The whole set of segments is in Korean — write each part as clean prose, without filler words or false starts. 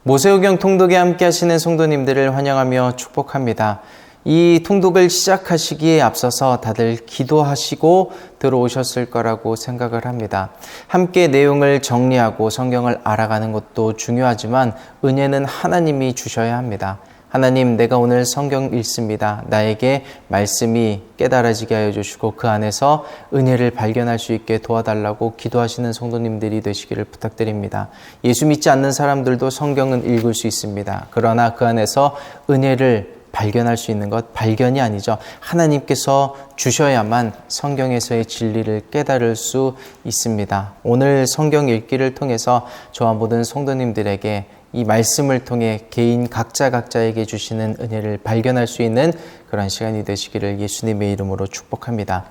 모세오경 통독에 함께 하시는 성도님들을 환영하며 축복합니다. 이 통독을 시작하시기에 앞서서 다들 기도하시고 들어오셨을 거라고 생각을 합니다. 함께 내용을 정리하고 성경을 알아가는 것도 중요하지만 은혜는 하나님이 주셔야 합니다. 하나님, 내가 오늘 성경 읽습니다. 나에게 말씀이 깨달아지게 하여 주시고 그 안에서 은혜를 발견할 수 있게 도와달라고 기도하시는 성도님들이 되시기를 부탁드립니다. 예수 믿지 않는 사람들도 성경은 읽을 수 있습니다. 그러나 그 안에서 은혜를 발견할 수 있는 것, 발견이 아니죠. 하나님께서 주셔야만 성경에서의 진리를 깨달을 수 있습니다. 오늘 성경 읽기를 통해서 저와 모든 성도님들에게 이 말씀을 통해 개인 각자에게 주시는 은혜를 발견할 수 있는 그런 시간이 되시기를 예수님의 이름으로 축복합니다.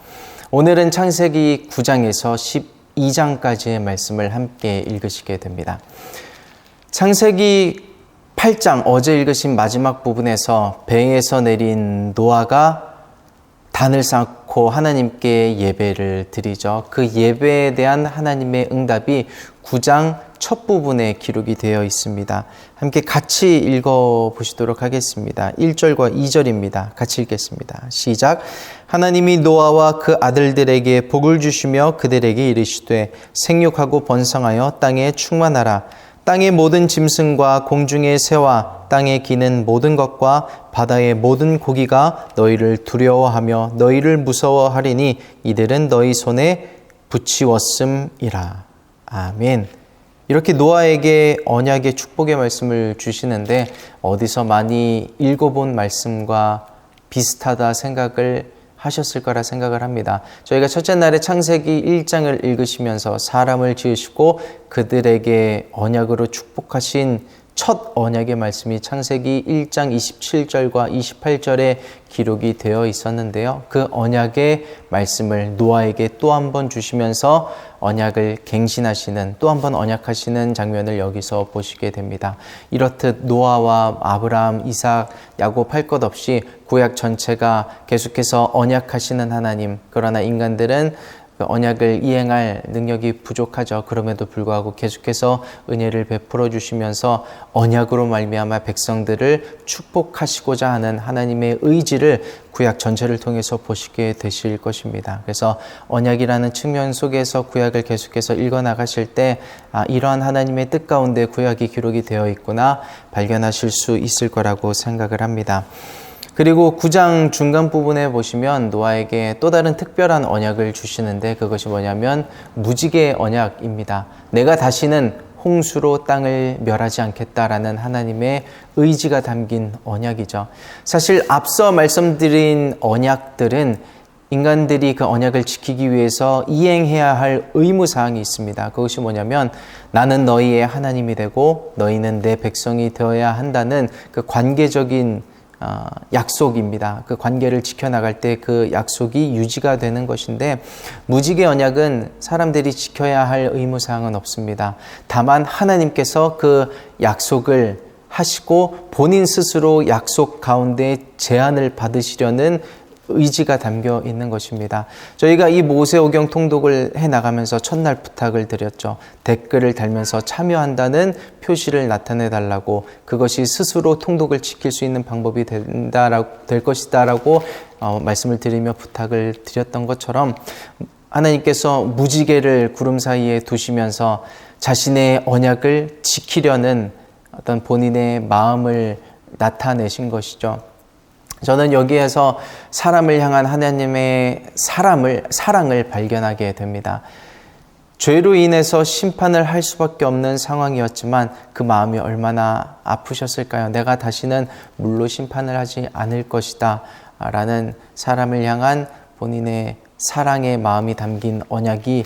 오늘은 창세기 9장에서 12장까지의 말씀을 함께 읽으시게 됩니다. 창세기 8장, 어제 읽으신 마지막 부분에서 배에서 내린 노아가 단을 쌓고 하나님께 예배를 드리죠. 그 예배에 대한 하나님의 응답이 9장 첫 부분에 기록이 되어 있습니다. 함께 같이 읽어보시도록 하겠습니다. 1절과 2절입니다. 같이 읽겠습니다. 시작. 하나님이 노아와 그 아들들에게 복을 주시며 그들에게 이르시되 생육하고 번성하여 땅에 충만하라. 땅의 모든 짐승과 공중의 새와 땅에 기는 모든 것과 바다의 모든 고기가 너희를 두려워하며 너희를 무서워하리니 이들은 너희 손에 붙이웠음이라. 아멘. 이렇게 노아에게 언약의 축복의 말씀을 주시는데 어디서 많이 읽어본 말씀과 비슷하다 생각을 하셨을 거라 생각을 합니다. 저희가 첫째 날에 창세기 1장을 읽으시면서 사람을 지으시고 그들에게 언약으로 축복하신 첫 언약의 말씀이 창세기 1장 27절과 28절에 기록이 되어 있었는데요. 그 언약의 말씀을 노아에게 또 한 번 주시면서 언약을 갱신하시는, 또 한 번 언약하시는 장면을 여기서 보시게 됩니다. 이렇듯 노아와 아브라함, 이삭, 야곱 할 것 없이 구약 전체가 계속해서 언약하시는 하나님, 그러나 인간들은 그 언약을 이행할 능력이 부족하죠. 그럼에도 불구하고 계속해서 은혜를 베풀어 주시면서 언약으로 말미암아 백성들을 축복하시고자 하는 하나님의 의지를 구약 전체를 통해서 보시게 되실 것입니다. 그래서 언약이라는 측면 속에서 구약을 계속해서 읽어나가실 때 이러한 하나님의 뜻 가운데 구약이 기록이 되어 있구나 발견하실 수 있을 거라고 생각을 합니다. 그리고 9장 중간 부분에 보시면 노아에게 또 다른 특별한 언약을 주시는데 그것이 뭐냐면 무지개 언약입니다. 내가 다시는 홍수로 땅을 멸하지 않겠다라는 하나님의 의지가 담긴 언약이죠. 사실 앞서 말씀드린 언약들은 인간들이 그 언약을 지키기 위해서 이행해야 할 의무사항이 있습니다. 그것이 뭐냐면 나는 너희의 하나님이 되고 너희는 내 백성이 되어야 한다는 그 관계적인 약속입니다. 그 관계를 지켜나갈 때 그 약속이 유지가 되는 것인데 무지개 언약은 사람들이 지켜야 할 의무사항은 없습니다. 다만 하나님께서 그 약속을 하시고 본인 스스로 약속 가운데 제한을 받으시려는 의지가 담겨 있는 것입니다. 저희가 이 모세오경 통독을 해나가면서 첫날 부탁을 드렸죠. 댓글을 달면서 참여한다는 표시를 나타내 달라고, 그것이 스스로 통독을 지킬 수 있는 방법이 될 것이다라고 말씀을 드리며 부탁을 드렸던 것처럼 하나님께서 무지개를 구름 사이에 두시면서 자신의 언약을 지키려는 어떤 본인의 마음을 나타내신 것이죠. 저는 여기에서 사람을 향한 하나님의 사랑을 발견하게 됩니다. 죄로 인해서 심판을 할 수밖에 없는 상황이었지만 그 마음이 얼마나 아프셨을까요? 내가 다시는 물로 심판을 하지 않을 것이다 라는 사람을 향한 본인의 사랑의 마음이 담긴 언약이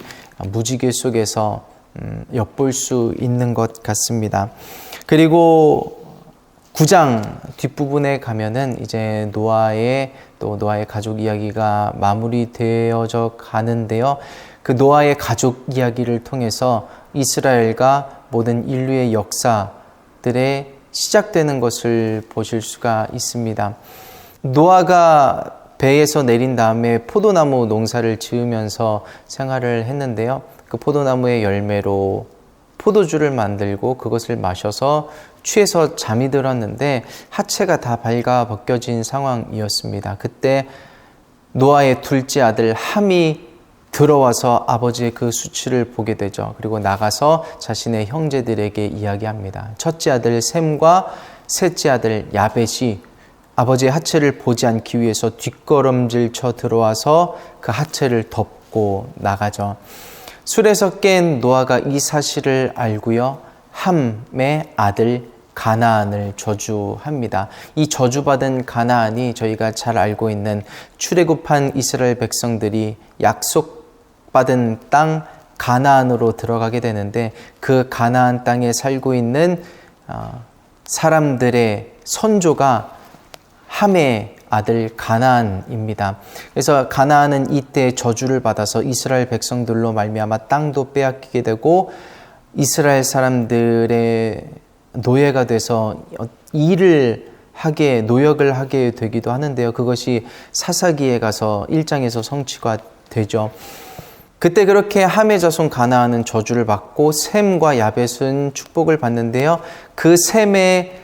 무지개 속에서 엿볼 수 있는 것 같습니다. 그리고 9장 뒷부분에 가면은 이제 노아의 가족 이야기가 마무리되어져 가는데요. 그 노아의 가족 이야기를 통해서 이스라엘과 모든 인류의 역사들의 시작되는 것을 보실 수가 있습니다. 노아가 배에서 내린 다음에 포도나무 농사를 지으면서 생활을 했는데요. 그 포도나무의 열매로 포도주를 만들고 그것을 마셔서 취해서 잠이 들었는데 하체가 다 발가 벗겨진 상황이었습니다. 그때 노아의 둘째 아들 함이 들어와서 아버지의 그 수치를 보게 되죠. 그리고 나가서 자신의 형제들에게 이야기합니다. 첫째 아들 셈과 셋째 아들 야벳이 아버지의 하체를 보지 않기 위해서 뒷걸음질 쳐 들어와서 그 하체를 덮고 나가죠. 술에서 깬 노아가 이 사실을 알고요, 함의 아들 가나안을 저주합니다. 이 저주받은 가나안이 저희가 잘 알고 있는 출애굽한 이스라엘 백성들이 약속받은 땅 가나안으로 들어가게 되는데, 그 가나안 땅에 살고 있는 사람들의 선조가 함의 아들 가나안입니다. 그래서 가나안은 이때 저주를 받아서 이스라엘 백성들로 말미암아 땅도 빼앗기게 되고 이스라엘 사람들의 노예가 돼서 노역을 하게 되기도 하는데요. 그것이 사사기에 가서 1장에서 성취가 되죠. 그때 그렇게 함의 자손 가나안은 저주를 받고 셈과 야벳은 축복을 받는데요. 그 셈의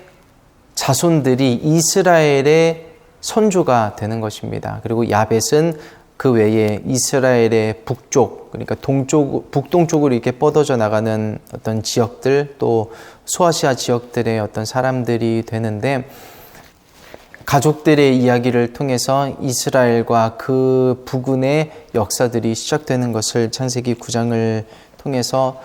자손들이 이스라엘의 선조가 되는 것입니다. 그리고 야벳은 그 외에 이스라엘의 북쪽, 그러니까 북동쪽으로 이렇게 뻗어져 나가는 어떤 지역들, 또 소아시아 지역들의 어떤 사람들이 되는데, 가족들의 이야기를 통해서 이스라엘과 그 부근의 역사들이 시작되는 것을 창세기 9장을 통해서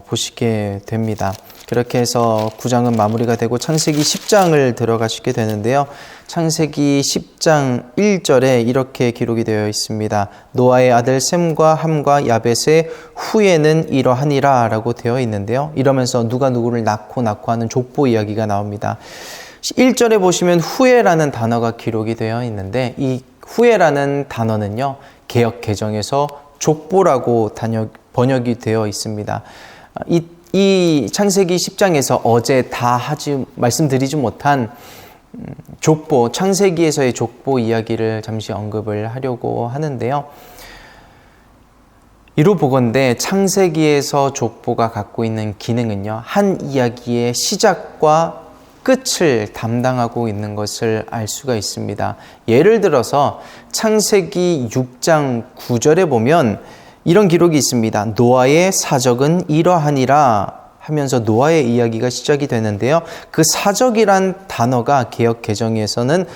보시게 됩니다. 그렇게 해서 9장은 마무리가 되고 창세기 10장을 들어가시게 되는데요. 창세기 10장 1절에 이렇게 기록이 되어 있습니다. 노아의 아들 셈과 함과 야벳의 후예는 이러하니라 라고 되어 있는데요. 이러면서 누가 누구를 낳고 하는 족보 이야기가 나옵니다. 1절에 보시면 후예라는 단어가 기록이 되어 있는데, 이 후예라는 단어는요, 개역 개정에서 족보라고 번역이 되어 있습니다. 이 창세기 10장에서 어제 다 말씀드리지 못한 족보, 창세기에서의 족보 이야기를 잠시 언급을 하려고 하는데요. 이로 보건대 창세기에서 족보가 갖고 있는 기능은요, 한 이야기의 시작과 끝을 담당하고 있는 것을 알 수가 있습니다. 예를 들어서 창세기 6장 9절에 보면 이런 기록이 있습니다. 노아의 사적은 이러하니라 하면서 노아의 이야기가 시작이 되는데요. 그 사적이란 단어가 개역 개정에서는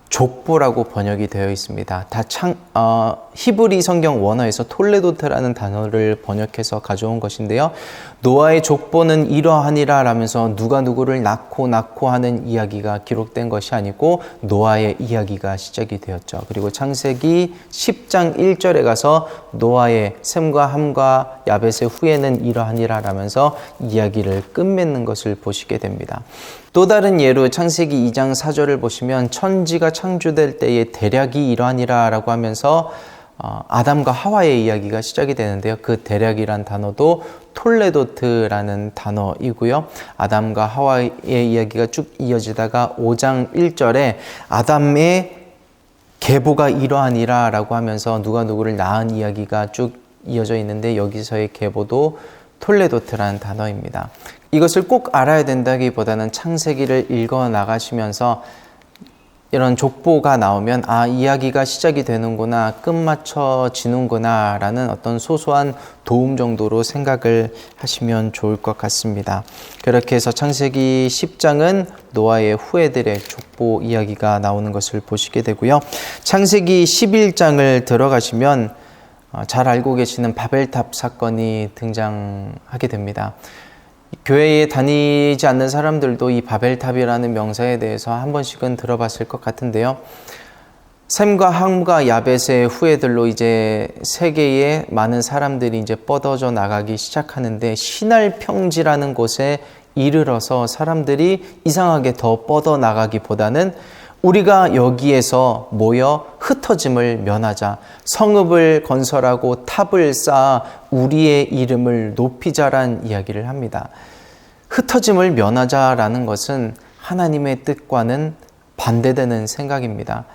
족보라고 번역이 되어 있습니다. 히브리 성경 원어에서 톨레도트라는 단어를 번역해서 가져온 것인데요. 노아의 족보는 이러하니라 라면서 누가 누구를 낳고 하는 이야기가 기록된 것이 아니고 노아의 이야기가 시작이 되었죠. 그리고 창세기 10장 1절에 가서 노아의 셈과 함과 야벳의 후예는 이러하니라 라면서 이야기를 끝맺는 것을 보시게 됩니다. 또 다른 예로 창세기 2장 4절을 보시면 천지가 창조될 때의 대략이 이러하니라 라고 하면서 아담과 하와의 이야기가 시작이 되는데요. 그 대략이란 단어도 톨레도트라는 단어이고요. 아담과 하와의 이야기가 쭉 이어지다가 5장 1절에 아담의 계보가 이러하니라 라고 하면서 누가 누구를 낳은 이야기가 쭉 이어져 있는데, 여기서의 계보도 톨레도트라는 단어입니다. 이것을 꼭 알아야 된다기보다는 창세기를 읽어 나가시면서 이런 족보가 나오면 이야기가 시작이 되는구나, 끝마쳐지는구나 라는 어떤 소소한 도움 정도로 생각을 하시면 좋을 것 같습니다. 그렇게 해서 창세기 10장은 노아의 후예들의 족보 이야기가 나오는 것을 보시게 되고요. 창세기 11장을 들어가시면 잘 알고 계시는 바벨탑 사건이 등장하게 됩니다. 교회에 다니지 않는 사람들도 이 바벨탑이라는 명사에 대해서 한 번씩은 들어봤을 것 같은데요. 셈과 함과 야벳의 후예들로 이제 세계에 많은 사람들이 이제 뻗어져 나가기 시작하는데, 신할 평지라는 곳에 이르러서 사람들이 이상하게 더 뻗어 나가기보다는 우리가 여기에서 모여 흩어짐을 면하자, 성읍을 건설하고 탑을 쌓아 우리의 이름을 높이자란 이야기를 합니다. 흩어짐을 면하자라는 것은 하나님의 뜻과는 반대되는 생각입니다.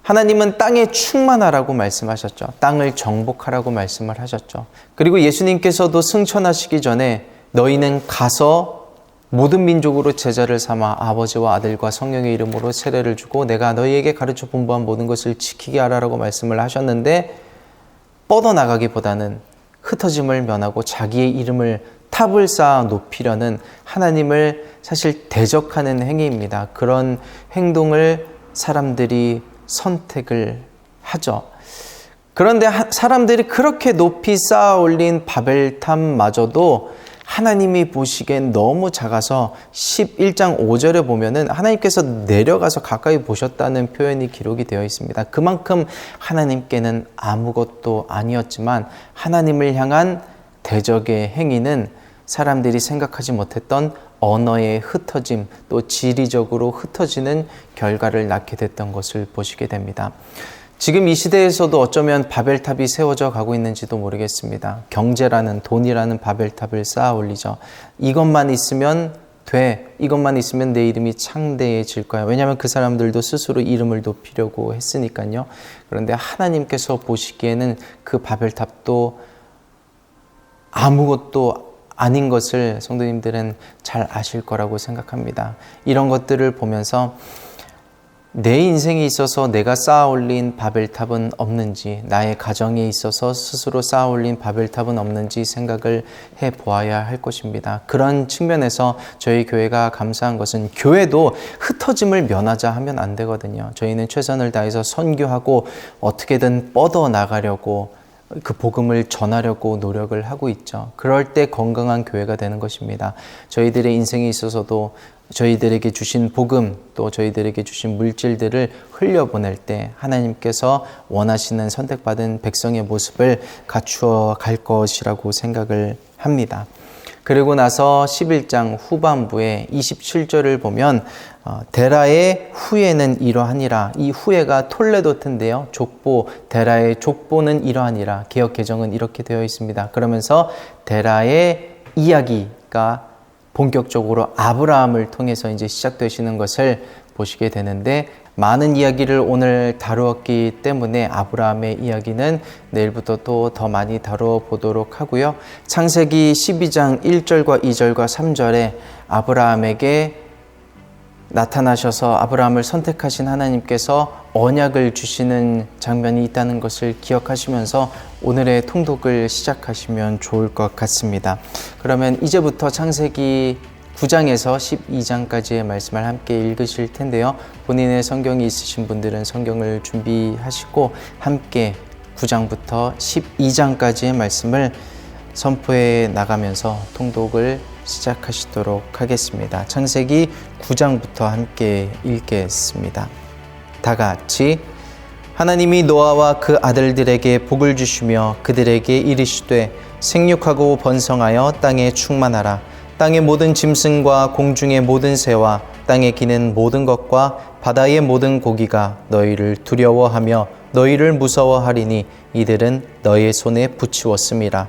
하나님은 땅에 충만하라고 말씀하셨죠. 땅을 정복하라고 말씀을 하셨죠. 그리고 예수님께서도 승천하시기 전에 너희는 가서 모든 민족으로 제자를 삼아 아버지와 아들과 성령의 이름으로 세례를 주고 내가 너희에게 가르쳐 분부한 모든 것을 지키게 하라라고 말씀을 하셨는데, 뻗어나가기보다는 흩어짐을 면하고 자기의 이름을 탑을 쌓아 높이려는 하나님을 사실 대적하는 행위입니다. 그런 행동을 사람들이 선택을 하죠. 그런데 사람들이 그렇게 높이 쌓아 올린 바벨탑마저도 하나님이 보시기엔 너무 작아서 11장 5절에 보면은 하나님께서 내려가서 가까이 보셨다는 표현이 기록이 되어 있습니다. 그만큼 하나님께는 아무것도 아니었지만 하나님을 향한 대적의 행위는 사람들이 생각하지 못했던 언어의 흩어짐, 또 지리적으로 흩어지는 결과를 낳게 됐던 것을 보시게 됩니다. 지금 이 시대에서도 어쩌면 바벨탑이 세워져 가고 있는지도 모르겠습니다. 경제라는, 돈이라는 바벨탑을 쌓아 올리죠. 이것만 있으면 돼. 이것만 있으면 내 이름이 창대해질 거야. 왜냐하면 그 사람들도 스스로 이름을 높이려고 했으니까요. 그런데 하나님께서 보시기에는 그 바벨탑도 아무것도 아닌 것을 성도님들은 잘 아실 거라고 생각합니다. 이런 것들을 보면서 내 인생에 있어서 내가 쌓아 올린 바벨탑은 없는지, 나의 가정에 있어서 스스로 쌓아 올린 바벨탑은 없는지 생각을 해보아야 할 것입니다. 그런 측면에서 저희 교회가 감사한 것은 교회도 흩어짐을 면하자 하면 안 되거든요. 저희는 최선을 다해서 선교하고 어떻게든 뻗어나가려고 그 복음을 전하려고 노력을 하고 있죠. 그럴 때 건강한 교회가 되는 것입니다. 저희들의 인생에 있어서도 저희들에게 주신 복음, 또 저희들에게 주신 물질들을 흘려보낼 때 하나님께서 원하시는 선택받은 백성의 모습을 갖추어 갈 것이라고 생각을 합니다. 그리고 나서 11장 후반부에 27절을 보면 데라의 후예는 이러하니라. 이 후예가 톨레도트인데요. 족보, 데라의 족보는 이러하니라. 개역 개정은 이렇게 되어 있습니다. 그러면서 데라의 이야기가 본격적으로 아브라함을 통해서 이제 시작되시는 것을 보시게 되는데, 많은 이야기를 오늘 다루었기 때문에 아브라함의 이야기는 내일부터 또 더 많이 다루어 보도록 하고요. 창세기 12장 1절과 2절과 3절에 아브라함에게 나타나셔서 아브라함을 선택하신 하나님께서 언약을 주시는 장면이 있다는 것을 기억하시면서 오늘의 통독을 시작하시면 좋을 것 같습니다. 그러면 이제부터 창세기 9장에서 12장까지의 말씀을 함께 읽으실 텐데요. 본인의 성경이 있으신 분들은 성경을 준비하시고 함께 9장부터 12장까지의 말씀을 선포해 나가면서 통독을 시작하시도록 하겠습니다. 창세기 9장부터 함께 읽겠습니다. 다 같이. 하나님이 노아와 그 아들들에게 복을 주시며 그들에게 이르시되 생육하고 번성하여 땅에 충만하라. 땅의 모든 짐승과 공중의 모든 새와 땅에 기는 모든 것과 바다의 모든 고기가 너희를 두려워하며 너희를 무서워하리니 이들은 너희의 손에 붙이었음이라.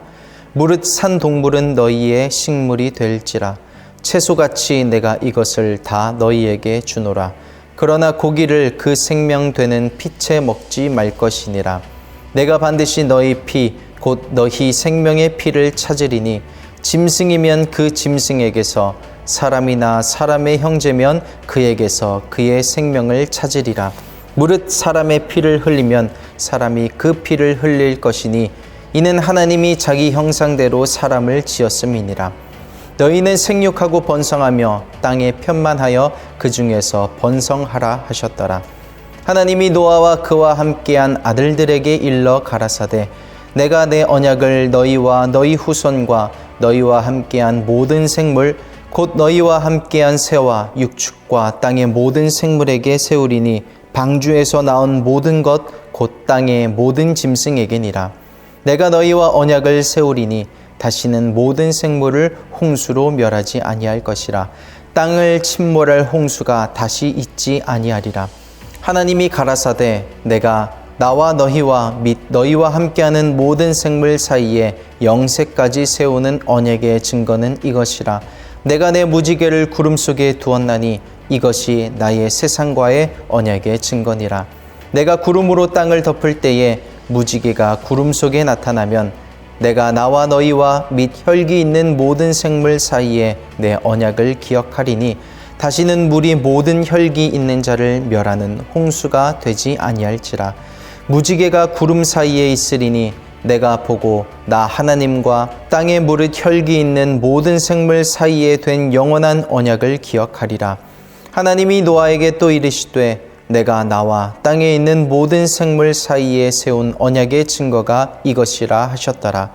무릇 산 동물은 너희의 식물이 될지라. 채소같이 내가 이것을 다 너희에게 주노라. 그러나 고기를 그 생명되는 피채 먹지 말 것이니라. 내가 반드시 너희 피 곧 너희 생명의 피를 찾으리니 짐승이면 그 짐승에게서, 사람이나 사람의 형제면 그에게서 그의 생명을 찾으리라. 무릇 사람의 피를 흘리면 사람이 그 피를 흘릴 것이니 이는 하나님이 자기 형상대로 사람을 지었음이니라. 너희는 생육하고 번성하며 땅에 편만하여 그 중에서 번성하라 하셨더라. 하나님이 노아와 그와 함께한 아들들에게 일러 가라사대 내가 내 언약을 너희와 너희 후손과 너희와 함께한 모든 생물 곧 너희와 함께한 새와 육축과 땅의 모든 생물에게 세우리니 방주에서 나온 모든 것 곧 땅의 모든 짐승에게니라. 내가 너희와 언약을 세우리니 다시는 모든 생물을 홍수로 멸하지 아니할 것이라. 땅을 침몰할 홍수가 다시 있지 아니하리라. 하나님이 가라사대 내가 나와 너희와 및 너희와 함께하는 모든 생물 사이에 영세까지 세우는 언약의 증거는 이것이라. 내가 내 무지개를 구름 속에 두었나니 이것이 나의 세상과의 언약의 증거니라. 내가 구름으로 땅을 덮을 때에 무지개가 구름 속에 나타나면 내가 나와 너희와 및 혈기 있는 모든 생물 사이에 내 언약을 기억하리니 다시는 물이 모든 혈기 있는 자를 멸하는 홍수가 되지 아니할지라. 무지개가 구름 사이에 있으리니 내가 보고 나 하나님과 땅에 무릇 혈기 있는 모든 생물 사이에 된 영원한 언약을 기억하리라. 하나님이 노아에게 또 이르시되 내가 나와 땅에 있는 모든 생물 사이에 세운 언약의 증거가 이것이라 하셨더라.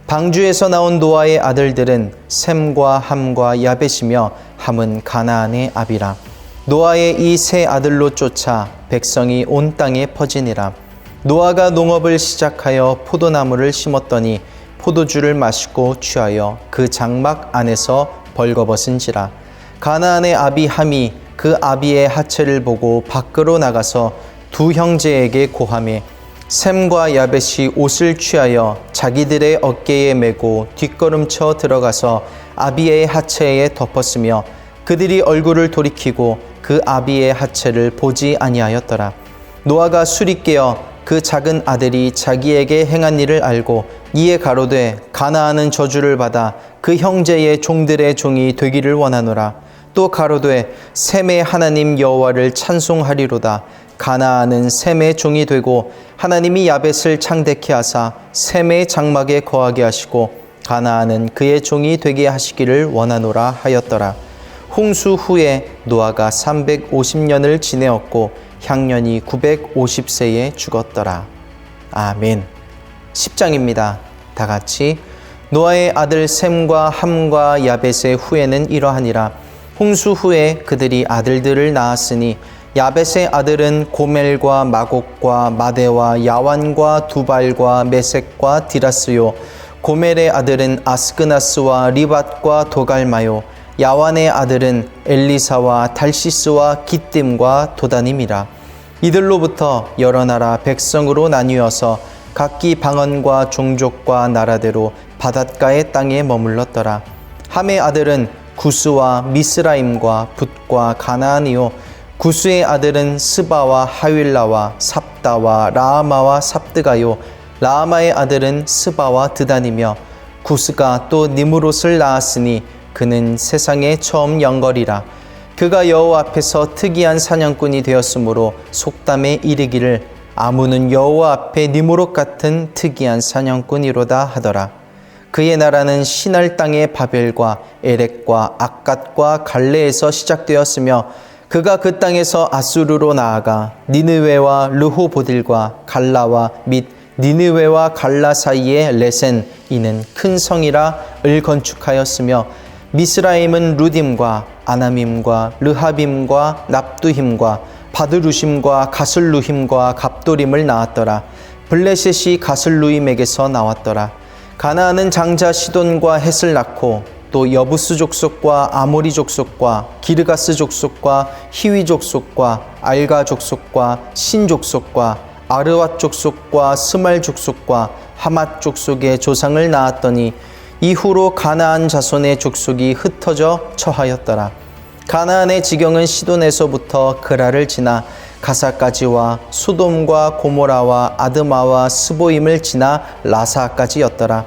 방주에서 나온 노아의 아들들은 셈과 함과 야벳이며 함은 가나안의 아비라. 노아의 이 세 아들로 쫓아 백성이 온 땅에 퍼지니라. 노아가 농업을 시작하여 포도나무를 심었더니 포도주를 마시고 취하여 그 장막 안에서 벌거벗은지라. 가나안의 아비 함이 그 아비의 하체를 보고 밖으로 나가서 두 형제에게 고하매 셈과 야벳이 옷을 취하여 자기들의 어깨에 메고 뒷걸음쳐 들어가서 아비의 하체에 덮었으며 그들이 얼굴을 돌이키고 그 아비의 하체를 보지 아니하였더라. 노아가 술이 깨어 그 작은 아들이 자기에게 행한 일을 알고 이에 가로되 가나안은 저주를 받아 그 형제의 종들의 종이 되기를 원하노라. 또 가로되 셈의 하나님 여호와를 찬송하리로다. 가나안은 셈의 종이 되고 하나님이 야벳을 창대케 하사 셈의 장막에 거하게 하시고 가나안은 그의 종이 되게 하시기를 원하노라 하였더라. 홍수 후에 노아가 350년을 지내었고 향년이 950세에 죽었더라. 아멘. 10장입니다. 다 같이 노아의 아들 셈과 함과 야벳의 후에는 이러하니라. 홍수 후에 그들이 아들들을 낳았으니 야벳의 아들은 고멜과 마곡과 마대와 야완과 두발과 메섹과 디라스요. 고멜의 아들은 아스그나스와 리밧과 도갈마요. 야완의 아들은 엘리사와 달시스와 기띔과 도다님이라. 이들로부터 여러 나라 백성으로 나뉘어서 각기 방언과 종족과 나라대로 바닷가의 땅에 머물렀더라. 함의 아들은 구스와 미스라임과 붓과 가나안이요. 구스의 아들은 스바와 하윌라와 삽다와 라아마와 삽드가요. 라아마의 아들은 스바와 드단이며 구스가 또 니므롯을 낳았으니 그는 세상에 처음 영걸이라. 그가 여호와 앞에서 특이한 사냥꾼이 되었으므로 속담에 이르기를 아무는 여호와 앞에 니므롯 같은 특이한 사냥꾼이로다 하더라. 그의 나라는 시날 땅의 바벨과 에렉과 악갓과 갈레에서 시작되었으며 그가 그 땅에서 아수르로 나아가 니느웨와 르호보딜과 갈라와 및 니느웨와 갈라 사이에 레센 이는 큰 성이라 을 건축하였으며 미스라임은 루딤과 아나밈과 르하빔과 납두힘과 바드루심과 가슬루힘과 갑도림을 낳았더라. 블레셋이 가슬루임에게서 나왔더라. 가나안은 장자 시돈과 헷을 낳고 또 여부스 족속과 아모리 족속과 기르가스 족속과 히위 족속과 알가 족속과 신 족속과 아르왓 족속과 스말 족속과 하맛 족속의 조상을 낳았더니 이후로 가나안 자손의 족속이 흩어져 처하였더라. 가나안의 지경은 시돈에서부터 그라를 지나 가사까지와 소돔과 고모라와 아드마와 스보임을 지나 라사까지였더라.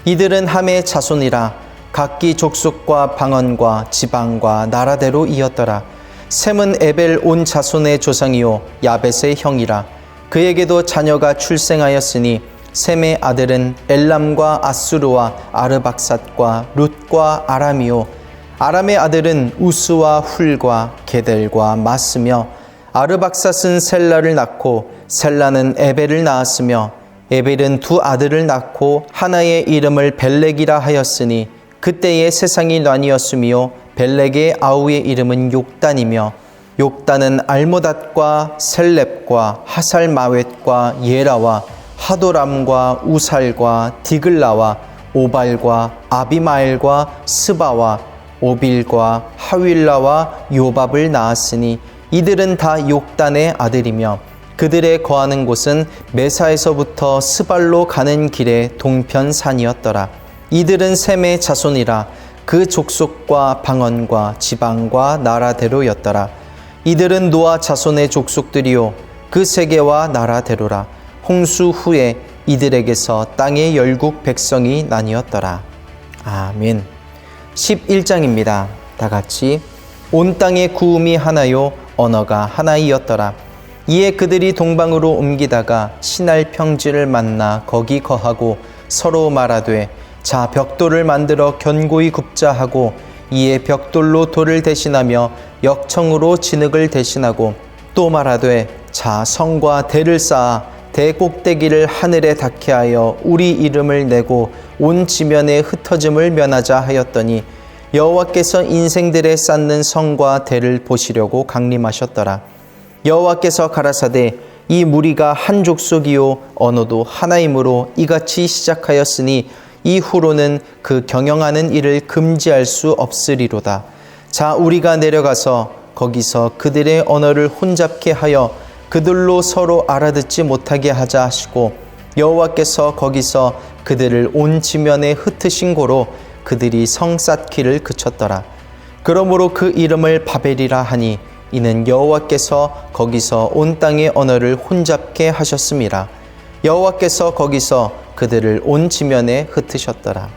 이들은 함의 자손이라 각기 족속과 방언과 지방과 나라대로 이었더라. 셈은 에벨 온 자손의 조상이요 야벳의 형이라. 그에게도 자녀가 출생하였으니 셈의 아들은 엘람과 아수르와 아르박삿과 룻과 아람이요. 아람의 아들은 우스와 훌과 게델과 마스며 아르박삿은 셀라를 낳고 셀라는 에벨을 낳았으며 에벨은 두 아들을 낳고 하나의 이름을 벨렉이라 하였으니 그때의 세상이 나뉘었으며 벨렉의 아우의 이름은 욕단이며 욕단은 알모닷과 셀렙과 하살마웻과 예라와 하도람과 우살과 디글라와 오발과 아비마엘과 스바와 오빌과 하윌라와 요밥을 낳았으니 이들은 다 욕단의 아들이며 그들의 거하는 곳은 메사에서부터 스발로 가는 길의 동편 산이었더라. 이들은 셈의 자손이라 그 족속과 방언과 지방과 나라대로였더라. 이들은 노아 자손의 족속들이요 그 세계와 나라대로라. 홍수 후에 이들에게서 땅의 열국 백성이 나뉘었더라. 아멘. 11장입니다. 다 같이 온 땅의 구음이 하나요 언어가 하나이었더라. 이에 그들이 동방으로 옮기다가 신할 평지를 만나 거기 거하고 서로 말하되 자 벽돌을 만들어 견고히 굽자 하고 이에 벽돌로 돌을 대신하며 역청으로 진흙을 대신하고 또 말하되 자 성과 대를 쌓아 대 꼭대기를 하늘에 닿게 하여 우리 이름을 내고 온 지면에 흩어짐을 면하자 하였더니 여호와께서 인생들에 쌓는 성과 대를 보시려고 강림하셨더라. 여호와께서 가라사대 이 무리가 한 족속이요 언어도 하나이므로 이같이 시작하였으니 이후로는 그 경영하는 일을 금지할 수 없으리로다. 자 우리가 내려가서 거기서 그들의 언어를 혼잡케 하여 그들로 서로 알아듣지 못하게 하자 하시고 여호와께서 거기서 그들을 온 지면에 흩으신 고로 그들이 성 쌓기를 그쳤더라. 그러므로 그 이름을 바벨이라 하니 이는 여호와께서 거기서 온 땅의 언어를 혼잡게 하셨음이라. 여호와께서 거기서 그들을 온 지면에 흩으셨더라.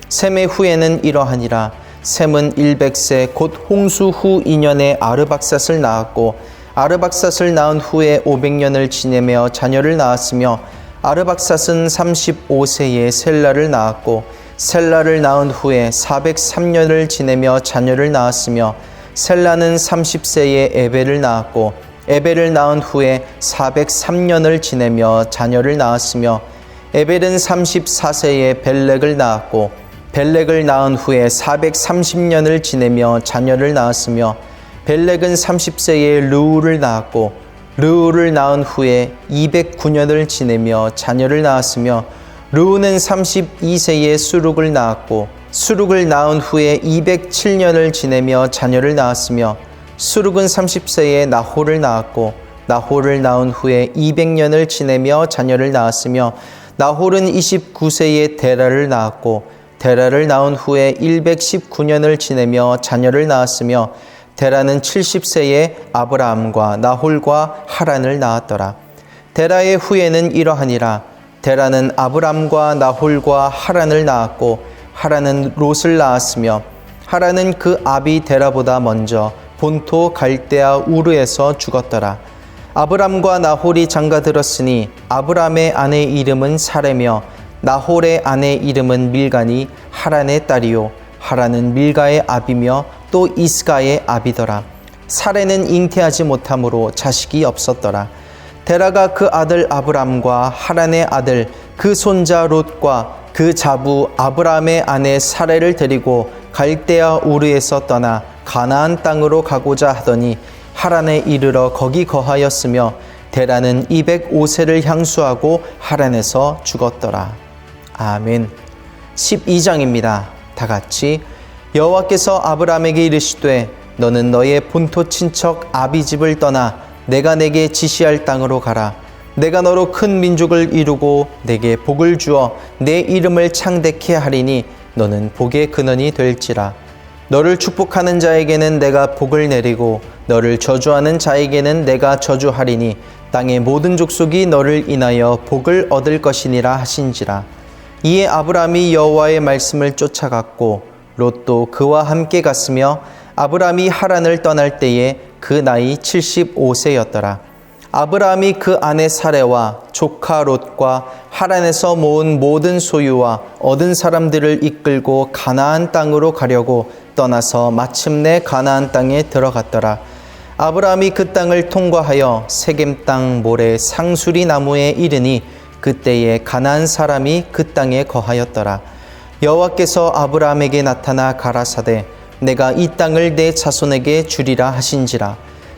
셈의 후에는 이러하니라. 셈은 100세 곧 홍수 후 2년에 아르박삿을 낳았고 아르박삿을 낳은 후에 500년을 지내며 자녀를 낳았으며 아르박삿은 35세에 셀라를 낳았고 셀라를 낳은 후에 403년을 지내며 자녀를 낳았으며 셀라는 30세에 에벨을 낳았고 에벨을 낳은 후에 403년을 지내며 자녀를 낳았으며 에벨은 34세에 벨렉을 낳았고 벨렉을 낳은 후에 430년을 지내며 자녀를 낳았으며 벨렉은 30세에 르우를 낳았고 르우를 낳은 후에 209년을 지내며 자녀를 낳았으며 르우는 32세에 수룩을 낳았고 수룩을 낳은 후에 207년을 지내며 자녀를 낳았으며 수룩은 30세에 나홀을 낳았고 나홀을 낳은 후에 200년을 지내며 자녀를 낳았으며 나홀은 29세에 데라를 낳았고 데라를 낳은 후에 119년을 지내며 자녀를 낳았으며 데라는 70세에 아브라함과 나홀과 하란을 낳았더라. 데라의 후에는 이러하니라. 데라는 아브람과 나홀과 하란을 낳았고 하란은 롯을 낳았으며 하란은 그 아비 데라보다 먼저 본토 갈대아 우르에서 죽었더라. 아브람과 나홀이 장가들었으니 아브람의 아내 이름은 사레며 나홀의 아내 이름은 밀가니 하란의 딸이요 하란은 밀가의 아비며 또 이스가의 아비더라. 사레는 잉태하지 못함으로 자식이 없었더라. 데라가 그 아들 아브람과 하란의 아들 그 손자 롯과 그 자부 아브람의 아내 사레를 데리고 갈대아 우르에서 떠나 가나안 땅으로 가고자 하더니 하란에 이르러 거기 거하였으며 데라는 205세를 향수하고 하란에서 죽었더라. 아멘. 12장입니다. 다 같이 여호와께서 아브람에게 이르시되 너는 너의 본토 친척 아비 집을 떠나 내가 내게 지시할 땅으로 가라. 내가 너로 큰 민족을 이루고 내게 복을 주어 내 이름을 창대케 하리니 너는 복의 근원이 될지라. 너를 축복하는 자에게는 내가 복을 내리고 너를 저주하는 자에게는 내가 저주하리니 땅의 모든 족속이 너를 인하여 복을 얻을 것이니라 하신지라. 이에 아브람이 여호와의 말씀을 쫓아갔고 롯도 그와 함께 갔으며 아브람이 하란을 떠날 때에 그 나이 75세였더라. 아브라함이 그 아내 사레와 조카 롯과 하란에서 모은 모든 소유와 얻은 사람들을 이끌고 가나안 땅으로 가려고 떠나서 마침내 가나안 땅에 들어갔더라. 아브라함이 그 땅을 통과하여 세겜 땅 모래 상수리 나무에 이르니 그때에 가나안 사람이 그 땅에 거하였더라. 여호와께서 아브라함에게 나타나 가라사대 내가 이 땅을 내 자손에게 주리라 하신지라.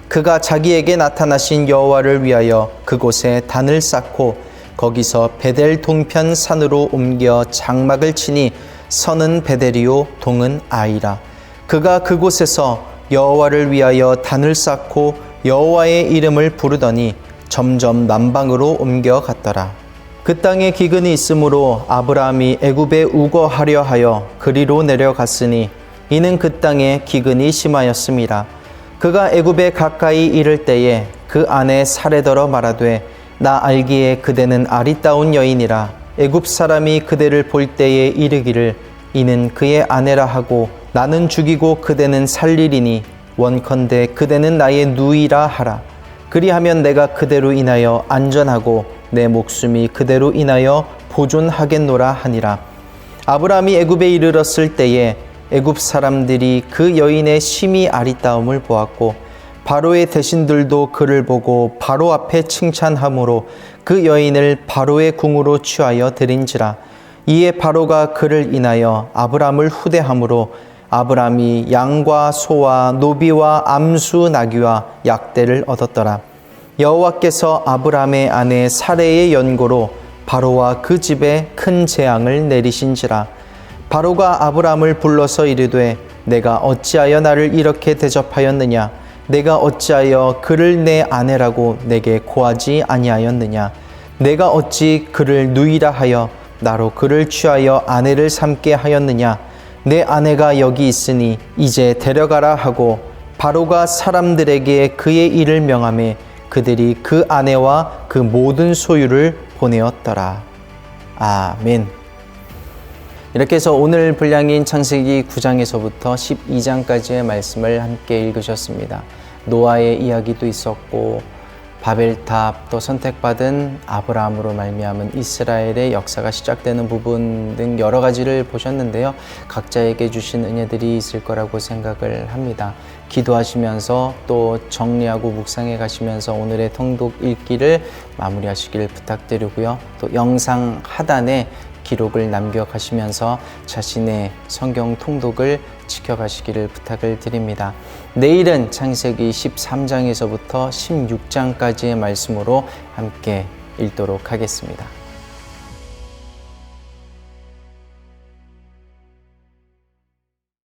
그가 자기에게 나타나신 여호와를 위하여 그곳에 단을 쌓고 거기서 베델 동편 산으로 옮겨 장막을 치니 선은 베델이요 동은 아이라. 그가 그곳에서 여호와를 위하여 단을 쌓고 여호와의 이름을 부르더니 점점 남방으로 옮겨갔더라. 그 땅에 기근이 있으므로 아브라함이 애굽에 우거하려 하여 그리로 내려갔으니 이는 그 땅에 기근이 심하였음이라. 그가 애굽에 가까이 이를 때에 그 아내 사레더러 말하되 나 알기에 그대는 아리따운 여인이라 애굽 사람이 그대를 볼 때에 이르기를 이는 그의 아내라 하고 나는 죽이고 그대는 살리리니 원컨대 그대는 나의 누이라 하라. 그리하면 내가 그대로 인하여 안전하고 내 목숨이 그대로 인하여 보존하겠노라 하니라. 아브라함이 애굽에 이르렀을 때에 애굽 사람들이 그 여인의 심히 아리따움을 보았고 바로의 대신들도 그를 보고 바로 앞에 칭찬함으로 그 여인을 바로의 궁으로 취하여 드린지라. 이에 바로가 그를 인하여 아브라함을 후대함으로 아브라함이 양과 소와 노비와 암수 나귀와 약대를 얻었더라. 여호와께서 아브라함의 아내 사레의 연고로 바로와 그 집에 큰 재앙을 내리신지라. 바로가 아브라함을 불러서 이르되 내가 어찌하여 나를 이렇게 대접하였느냐? 내가 어찌하여 그를 내 아내라고 내게 고하지 아니하였느냐? 내가 어찌 그를 누이라 하여 나로 그를 취하여 아내를 삼게 하였느냐? 내 아내가 여기 있으니 이제 데려가라 하고 바로가 사람들에게 그의 일을 명하매 그들이 그 아내와 그 모든 소유를 보내었더라. 아멘. 이렇게 해서 오늘 분량인 창세기 9장에서부터 12장까지의 말씀을 함께 읽으셨습니다. 노아의 이야기도 있었고 바벨탑, 또 선택받은 아브라함으로 말미암은 이스라엘의 역사가 시작되는 부분 등 여러 가지를 보셨는데요. 각자에게 주신 은혜들이 있을 거라고 생각을 합니다. 기도하시면서 또 정리하고 묵상해 가시면서 오늘의 통독 읽기를 마무리하시길 부탁드리고요. 또 영상 하단에 기록을 남겨가시면서 자신의 성경 통독을 지켜가시기를 부탁을 드립니다. 내일은 창세기 13장에서부터 16장까지의 말씀으로 함께 읽도록 하겠습니다.